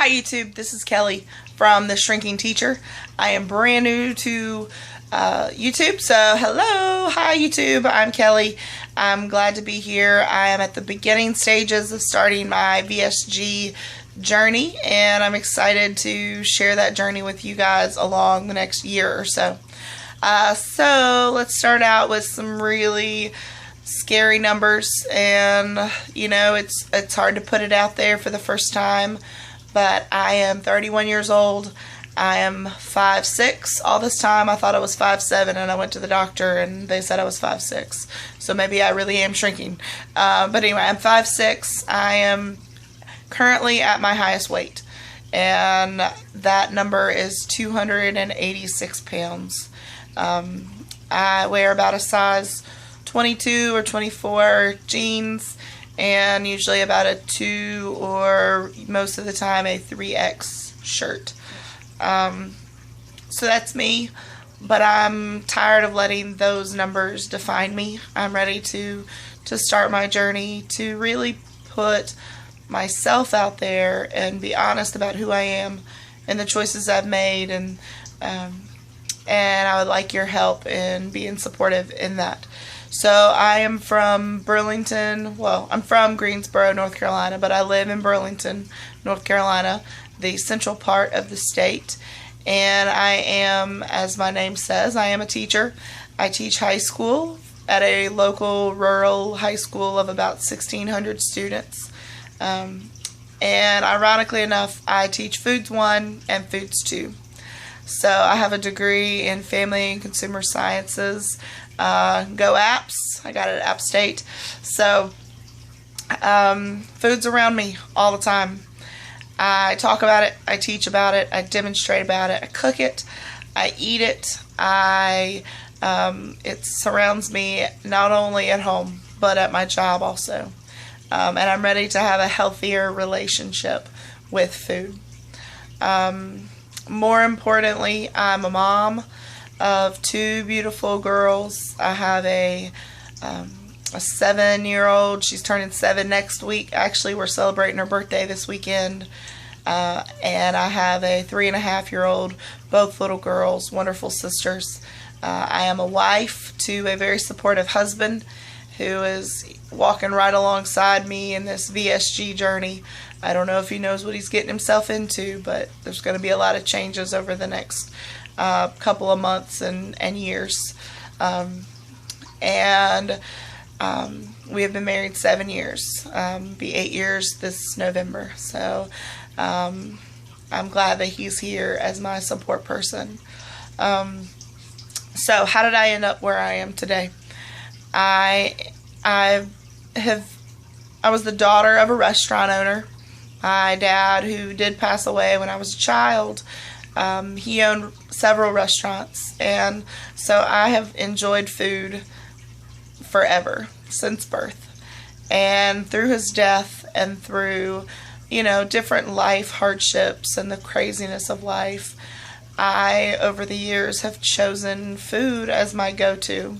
Hi YouTube, this is Kelly from The Shrinking Teacher. I am brand new to YouTube, so hello, hi YouTube, I'm Kelly. I'm glad to be here. I am at the beginning stages of starting my VSG journey, and I'm excited to share that journey with you guys along the next year or so. So let's start out with some really scary numbers, and you know, it's hard to put it out there for the first time, but I am 31 years old. I am 5'6". All this time I thought I was 5'7", and I went to the doctor and they said I was 5'6", so maybe I really am shrinking. But anyway, I'm 5'6". I am currently at my highest weight, and that number is 286 pounds. I wear about a size 22 or 24 jeans, and usually about a 2 or most of the time a 3X shirt. So that's me, but I'm tired of letting those numbers define me. I'm ready to start my journey to really put myself out there and be honest about who I am and the choices I've made, and I would like your help in being supportive in that. So I am from Burlington. Well, I'm from Greensboro, North Carolina, but I live in Burlington, North Carolina, the central part of the state. And I am, as my name says, I am a teacher. I teach high school at a local rural high school of about 1,600 students. And ironically enough, I teach Foods 1 and Foods 2. So I have a degree in Family and Consumer Sciences. Go Apps. I got it at App State. So food's around me all the time. I talk about it, I teach about it, I demonstrate about it, I cook it, I eat it. It surrounds me not only at home but at my job also. And I'm ready to have a healthier relationship with food. More importantly, I'm a mom of 2 beautiful girls. I have a 7-year-old. She's turning 7 next week. Actually, we're celebrating her birthday this weekend. And I have a 3.5-year-old, both little girls, wonderful sisters. I am a wife to a very supportive husband who is walking right alongside me in this VSG journey. I don't know if he knows what he's getting himself into, but there's going to be a lot of changes over the next couple of months and years. We have been married 7 years, be 8 years this November. So I'm glad that he's here as my support person. So how did I end up where I am today? I was the daughter of a restaurant owner. My dad, who did pass away when I was a child, he owned several restaurants, and so I have enjoyed food forever, since birth. And through his death and through, you know, different life hardships and the craziness of life, I, over the years, have chosen food as my go-to.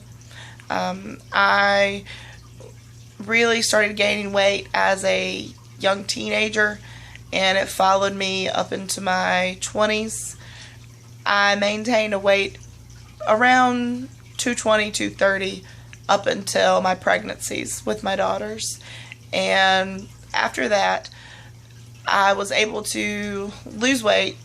I really started gaining weight as a young teenager, and it followed me up into my 20s. I maintained a weight around 220, 230 up until my pregnancies with my daughters. And after that, I was able to lose weight,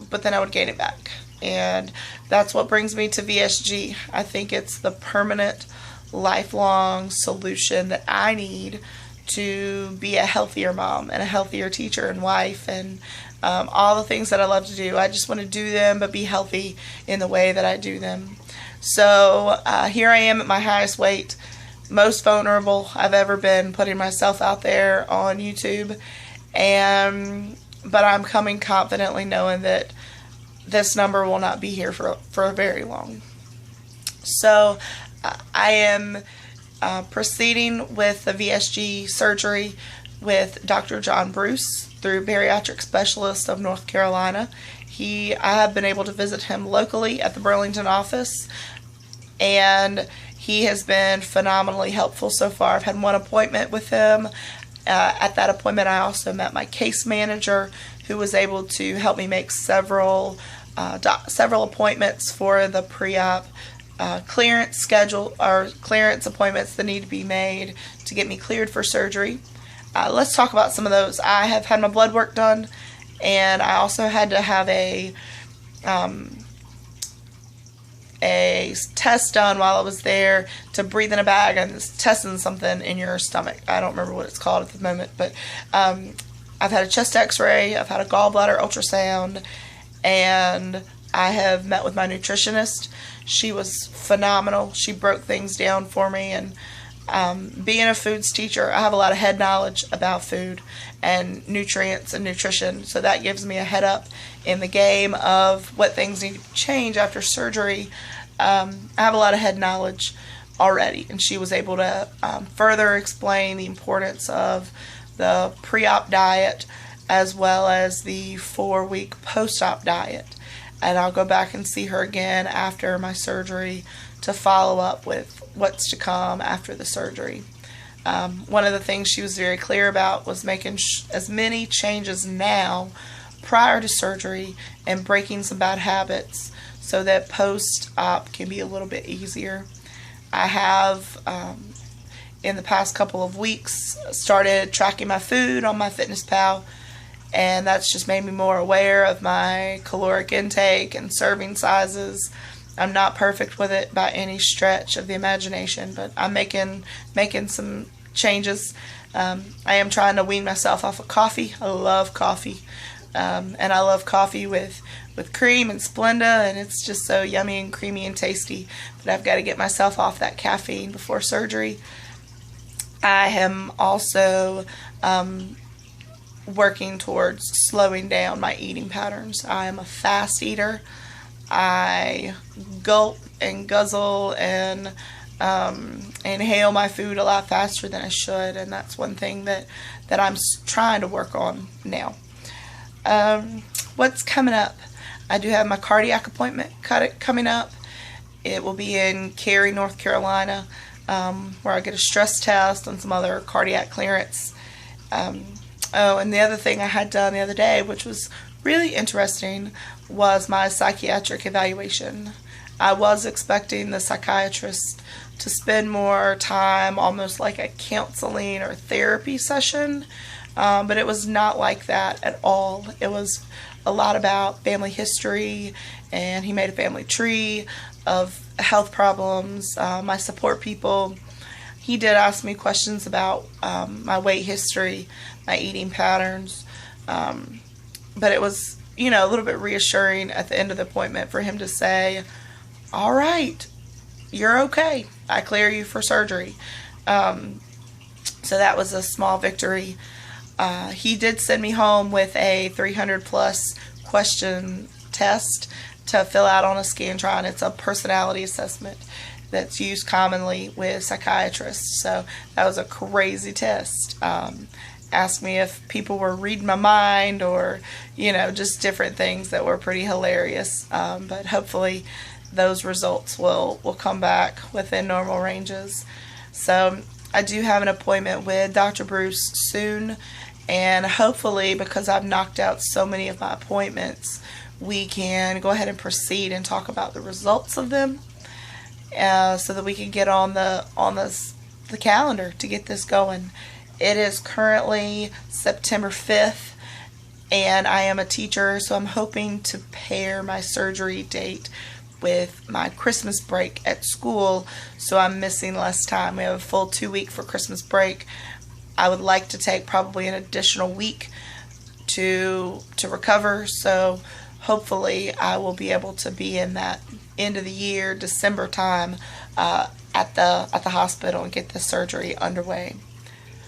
but then I would gain it back. And that's what brings me to VSG. I think it's the permanent, lifelong solution that I need to be a healthier mom and a healthier teacher and wife, and all the things that I love to do. I just want to do them, but be healthy in the way that I do them. So here I am at my highest weight, most vulnerable I've ever been, putting myself out there on YouTube. But I'm coming confidently knowing that this number will not be here for very long. So I am proceeding with the VSG surgery with Dr. John Bruce through Bariatric Specialist of North Carolina. I have been able to visit him locally at the Burlington office, and he has been phenomenally helpful so far. I've had one appointment with him. At that appointment, I also met my case manager, who was able to help me make several appointments for the pre-op clearance schedule, or clearance appointments that need to be made to get me cleared for surgery. Let's talk about some of those. I have had my blood work done, and I also had to have a test done while I was there to breathe in a bag and it's testing something in your stomach. I don't remember what it's called at the moment, but I've had a chest x-ray, I've had a gallbladder ultrasound, and I have met with my nutritionist. She was phenomenal. She broke things down for me, and being a foods teacher, I have a lot of head knowledge about food and nutrients and nutrition, so that gives me a head up in the game of what things need to change after surgery. I have a lot of head knowledge already, and she was able to further explain the importance of the pre-op diet as well as the 4-week post-op diet. And I'll go back and see her again after my surgery to follow up with what's to come after the surgery. One of the things she was very clear about was making as many changes now prior to surgery and breaking some bad habits so that post-op can be a little bit easier. I have, in the past couple of weeks, started tracking my food on MyFitnessPal, and that's just made me more aware of my caloric intake and serving sizes. I'm not perfect with it by any stretch of the imagination, but I'm making some changes. I am trying to wean myself off of coffee. I love coffee, and I love coffee with cream and Splenda, and it's just so yummy and creamy and tasty. But I've got to get myself off that caffeine before surgery. I am also working towards slowing down my eating patterns. I am a fast eater. I gulp and guzzle and inhale my food a lot faster than I should, and that's one thing that I'm trying to work on now. What's coming up? I do have my cardiac appointment coming up. It will be in Cary, North Carolina, where I get a stress test and some other cardiac clearance. Oh, and the other thing I had done the other day, which was really interesting, was my psychiatric evaluation. I was expecting the psychiatrist to spend more time, almost like a counseling or therapy session, but it was not like that at all. It was a lot about family history, and he made a family tree of health problems, my support people. He did ask me questions about my weight history, my eating patterns, but it was, a little bit reassuring at the end of the appointment for him to say, all right, you're okay. I clear you for surgery. So that was a small victory. He did send me home with a 300 plus question test to fill out on a Scantron. It's a personality assessment that's used commonly with psychiatrists. So that was a crazy test. Asked me if people were reading my mind, or just different things that were pretty hilarious. But hopefully those results will come back within normal ranges. So I do have an appointment with Dr. Bruce soon, and hopefully, because I've knocked out so many of my appointments, we can go ahead and proceed and talk about the results of them, so that we can get on the calendar to get this going. It is currently September 5th, and I am a teacher, so I'm hoping to pair my surgery date with my Christmas break at school, so I'm missing less time. We have a full 2 week for Christmas break. I would like to take probably an additional week to recover, so hopefully I will be able to be in that end of the year, December time, at the hospital and get the surgery underway.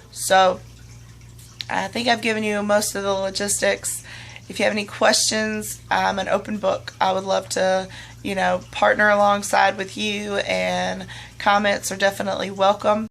So I think I've given you most of the logistics. If you have any questions, I'm an open book. I would love to, partner alongside with you, and comments are definitely welcome.